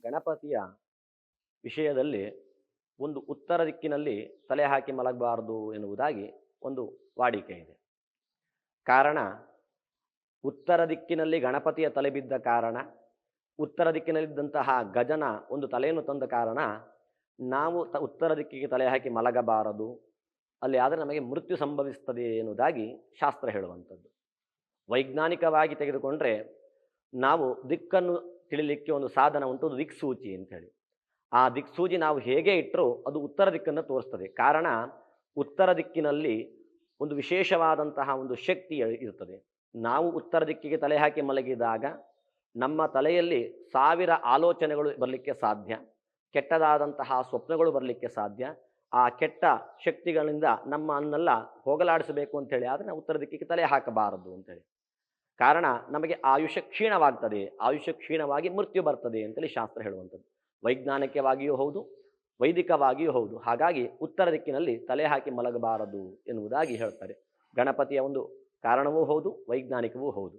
ಗಣಪತಿಯ ವಿಷಯದಲ್ಲಿ ಒಂದು ಉತ್ತರ ದಿಕ್ಕಿನಲ್ಲಿ ತಲೆ ಹಾಕಿ ಮಲಗಬಾರದು ಎನ್ನುವುದಾಗಿ ಒಂದು ವಾಡಿಕೆ ಇದೆ. ಕಾರಣ, ಉತ್ತರ ದಿಕ್ಕಿನಲ್ಲಿ ಗಣಪತಿಯ ತಲೆ ಬಿದ್ದ ಕಾರಣ, ಉತ್ತರ ದಿಕ್ಕಿನಲ್ಲಿದ್ದಂತಹ ಗಜನ ಒಂದು ತಲೆಯನ್ನು ತಂದ ಕಾರಣ ನಾವು ಉತ್ತರ ದಿಕ್ಕಿಗೆ ತಲೆ ಹಾಕಿ ಮಲಗಬಾರದು, ಅಲ್ಲಿ ಆದರೆ ನಮಗೆ ಮೃತ್ಯು ಸಂಭವಿಸ್ತದೆ ಎನ್ನುವುದಾಗಿ ಶಾಸ್ತ್ರ ಹೇಳುವಂಥದ್ದು. ವೈಜ್ಞಾನಿಕವಾಗಿ ತೆಗೆದುಕೊಂಡ್ರೆ ನಾವು ದಿಕ್ಕನ್ನು ತಿಳಿಲಿಕ್ಕೆ ಒಂದು ಸಾಧನ ಉಂಟು, ಒಂದು ದಿಕ್ಸೂಚಿ ಅಂತೇಳಿ. ಆ ದಿಕ್ಸೂಚಿ ನಾವು ಹೇಗೆ ಇಟ್ಟರೂ ಅದು ಉತ್ತರ ದಿಕ್ಕನ್ನು ತೋರಿಸ್ತದೆ. ಕಾರಣ, ಉತ್ತರ ದಿಕ್ಕಿನಲ್ಲಿ ಒಂದು ವಿಶೇಷವಾದಂತಹ ಒಂದು ಶಕ್ತಿ ಇರ್ತದೆ. ನಾವು ಉತ್ತರ ದಿಕ್ಕಿಗೆ ತಲೆ ಹಾಕಿ ಮಲಗಿದಾಗ ನಮ್ಮ ತಲೆಯಲ್ಲಿ 1000 ಆಲೋಚನೆಗಳು ಬರಲಿಕ್ಕೆ ಸಾಧ್ಯ, ಕೆಟ್ಟದಾದಂತಹ ಸ್ವಪ್ನಗಳು ಬರಲಿಕ್ಕೆ ಸಾಧ್ಯ. ಆ ಕೆಟ್ಟ ಶಕ್ತಿಗಳಿಂದ ನಮ್ಮನ್ನೆಲ್ಲ ಹೋಗಲಾಡಿಸಬೇಕು ಅಂತೇಳಿ ಆದರೆ ನಾವು ಉತ್ತರ ದಿಕ್ಕಿಗೆ ತಲೆ ಹಾಕಬಾರದು ಅಂತೇಳಿ. ಕಾರಣ, ನಮಗೆ ಆಯುಷ್ಯ ಕ್ಷೀಣವಾಗ್ತದೆ, ಆಯುಷ್ಯ ಕ್ಷೀಣವಾಗಿ ಮೃತ್ಯು ಬರ್ತದೆ ಅಂತೇಳಿ ಶಾಸ್ತ್ರ ಹೇಳುವಂಥದ್ದು. ವೈಜ್ಞಾನಿಕವಾಗಿಯೂ ಹೌದು, ವೈದಿಕವಾಗಿಯೂ ಹೌದು. ಹಾಗಾಗಿ ಉತ್ತರ ದಿಕ್ಕಿನಲ್ಲಿ ತಲೆ ಹಾಕಿ ಮಲಗಬಾರದು ಎನ್ನುವುದಾಗಿ ಹೇಳ್ತಾರೆ. ಗಣಪತಿಯ ಒಂದು ಕಾರಣವೂ ಹೌದು, ವೈಜ್ಞಾನಿಕವೂ ಹೌದು.